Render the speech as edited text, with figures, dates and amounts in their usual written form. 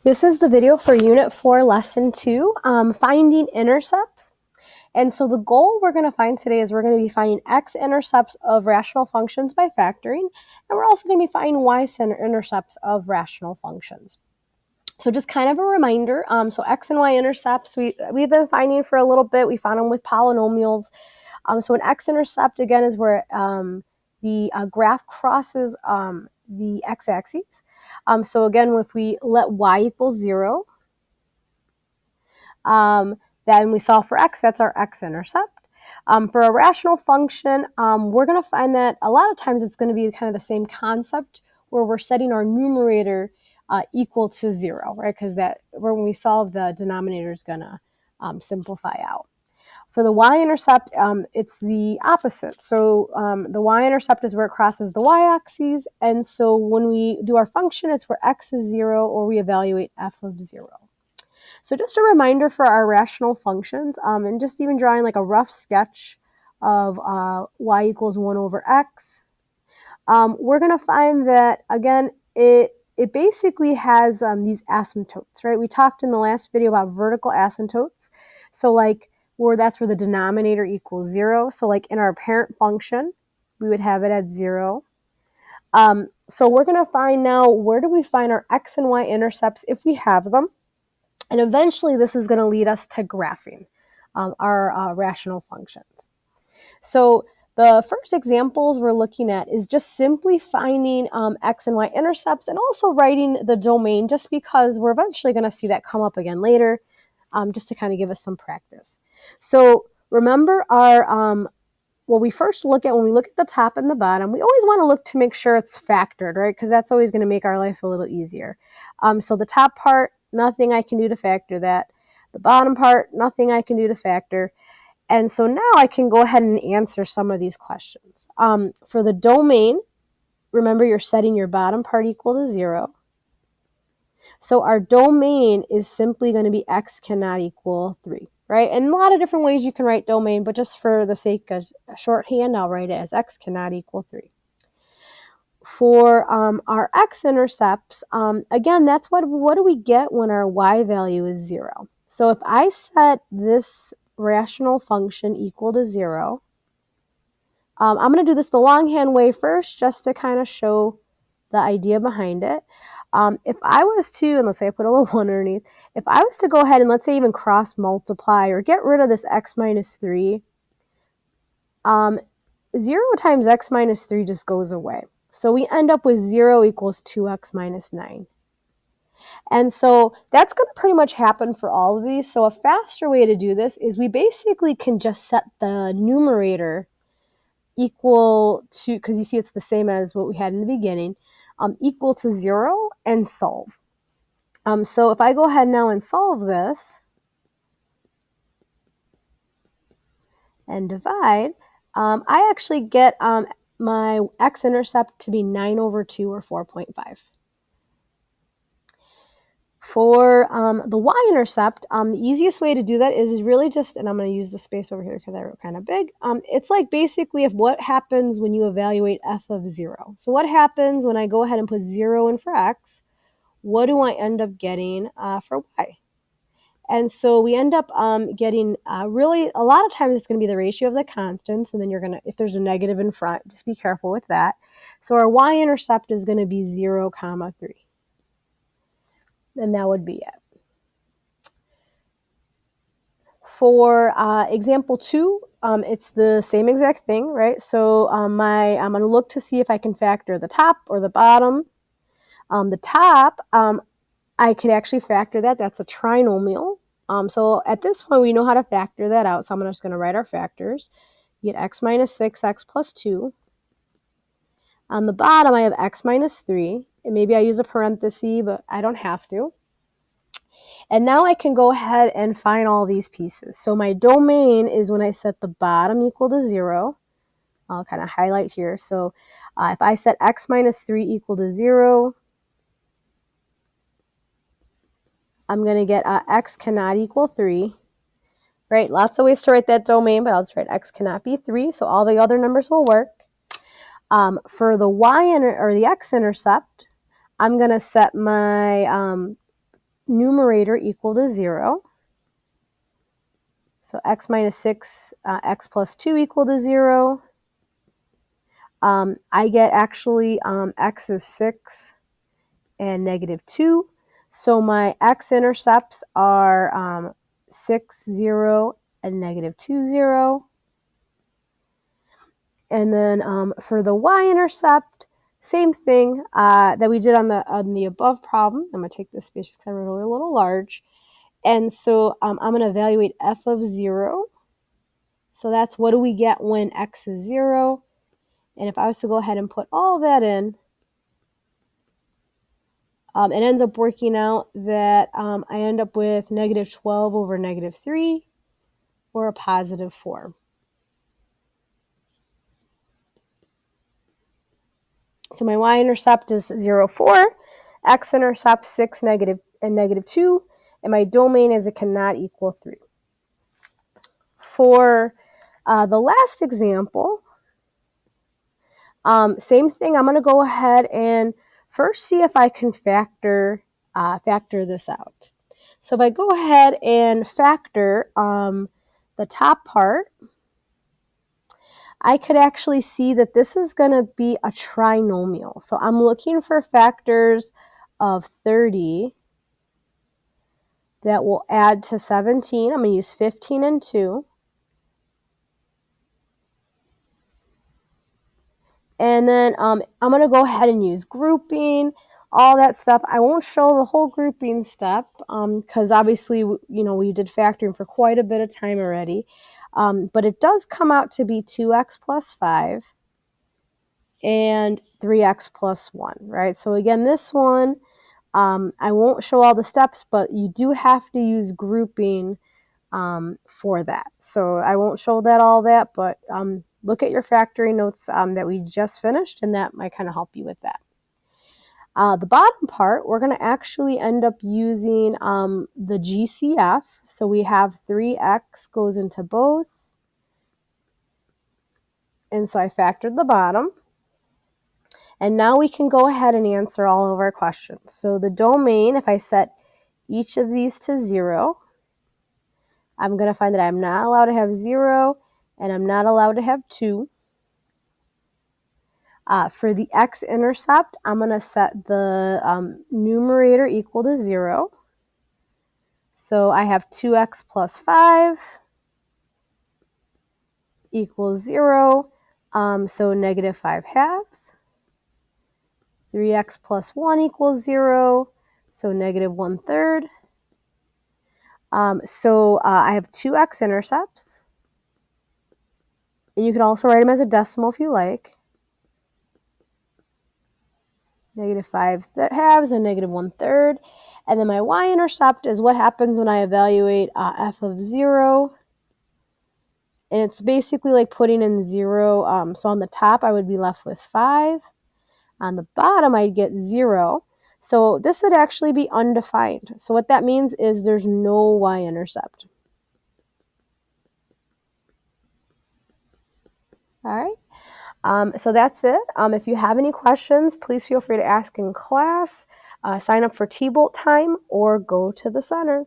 This is the video for Unit 4, Lesson 2, finding intercepts. And so the goal we're going to find today is we're going to be finding x-intercepts of rational functions by factoring, and we're also going to be finding y-intercepts of rational functions. So just kind of a reminder, so x and y-intercepts, we've been finding for a little bit. We found them with polynomials. So an x-intercept, again, is where the graph crosses the x-axis. So again, if we let y equal 0, then we solve for x, that's our x-intercept. For a rational function, we're going to find that a lot of times it's going to be kind of the same concept where we're setting our numerator equal to 0, right? Because when we solve, the denominator is going to simplify out. For the y-intercept, it's the opposite. So the y-intercept is where it crosses the y-axis, and so when we do our function, it's where x is 0 or we evaluate f of 0. So just a reminder for our rational functions, and just even drawing like a rough sketch of y equals 1 over x, we're going to find that, again, it basically has these asymptotes, right? We talked in the last video about vertical asymptotes. So like, that's where the denominator equals 0. So like in our parent function, we would have it at 0. So we're going to find now, where do we find our x and y intercepts if we have them? And eventually this is going to lead us to graphing our rational functions. So the first examples we're looking at is just simply finding x and y intercepts and also writing the domain, just because we're eventually going to see that come up again later, just to kind of give us some practice. So remember what we first look at when we look at the top and the bottom, we always want to look to make sure it's factored, right? Because that's always going to make our life a little easier. So the top part, nothing I can do to factor that. The bottom part, nothing I can do to factor. And so now I can go ahead and answer some of these questions. For the domain, remember you're setting your bottom part equal to 0. So our domain is simply going to be x cannot equal 3, right? And a lot of different ways you can write domain, but just for the sake of shorthand, I'll write it as x cannot equal 3. For our x-intercepts, again, that's what do we get when our y value is 0? So if I set this rational function equal to 0, I'm going to do this the longhand way first, just to kind of show the idea behind it. If I was to, and let's say I put a little 1 underneath, if I was to go ahead and let's say even cross multiply or get rid of this x minus 3, 0 times x minus 3 just goes away. So we end up with 0 equals 2x minus 9. And so that's going to pretty much happen for all of these. So a faster way to do this is we basically can just set the numerator equal to, because you see it's the same as what we had in the beginning, equal to 0 and solve. So if I go ahead now and solve this and divide, I actually get my x-intercept to be 9 over 2 or 4.5. For the y-intercept, the easiest way to do that is really just, and I'm going to use the space over here because I wrote kind of big, it's like basically what happens when you evaluate f of 0. So what happens when I go ahead and put 0 in for x? What do I end up getting for y? And so we end up getting really, a lot of times it's going to be the ratio of the constants, and then you're going to, if there's a negative in front, just be careful with that. So our y-intercept is going to be 0, 3. And that would be it. For example 2, it's the same exact thing, right? So I'm going to look to see if I can factor the top or the bottom. The top, I could actually factor that. That's a trinomial. So at this point, we know how to factor that out. So I'm just going to write our factors. You get x minus 6, x plus 2. On the bottom, I have x minus 3. And maybe I use a parenthesis, but I don't have to. And now I can go ahead and find all these pieces. So my domain is when I set the bottom equal to 0. I'll kind of highlight here. So if I set x minus 3 equal to 0, I'm going to get x cannot equal 3. Right? Lots of ways to write that domain, but I'll just write x cannot be 3. So all the other numbers will work. For the the x-intercept, I'm going to set my numerator equal to 0. So x minus 6, x plus 2 equal to 0. I get actually x is 6 and negative 2. So my x-intercepts are 6, 0, and negative 2, 0. And then for the y-intercept, same thing that we did on the above problem. I'm going to take this space because I wrote it a little large. And so I'm going to evaluate f of 0. So that's what do we get when x is 0. And if I was to go ahead and put all of that in, it ends up working out that I end up with negative 12 over negative 3 or a positive 4. So my y-intercept is 0, 4, x-intercept 6, negative, and negative 2, and my domain is it cannot equal 3. For the last example, same thing. I'm going to go ahead and first see if I can factor this out. So if I go ahead and factor the top part, I could actually see that this is going to be a trinomial. So I'm looking for factors of 30 that will add to 17. I'm going to use 15 and 2. And then I'm going to go ahead and use grouping, all that stuff. I won't show the whole grouping step because obviously, we did factoring for quite a bit of time already. But it does come out to be 2x plus 5 and 3x plus 1, right? So again, this one, I won't show all the steps, but you do have to use grouping for that. So I won't show all that, but look at your factoring notes that we just finished, and that might kind of help you with that. The bottom part, we're going to actually end up using the GCF. So we have 3x goes into both. And so I factored the bottom. And now we can go ahead and answer all of our questions. So the domain, if I set each of these to 0, I'm going to find that I'm not allowed to have 0 and I'm not allowed to have 2. For the x-intercept, I'm going to set the numerator equal to 0. So I have 2x plus 5 equals 0. So negative 5 halves. 3x plus 1 equals 0. So negative 1/3. So I have 2 x-intercepts. And you can also write them as a decimal if you like. Negative 5 halves and negative 1/3. And then my y-intercept is what happens when I evaluate f of 0. And it's basically like putting in 0. So on the top, I would be left with 5. On the bottom, I'd get 0. So this would actually be undefined. So what that means is there's no y-intercept. All right. So that's it. If you have any questions, please feel free to ask in class, sign up for T-Bolt time, or go to the center.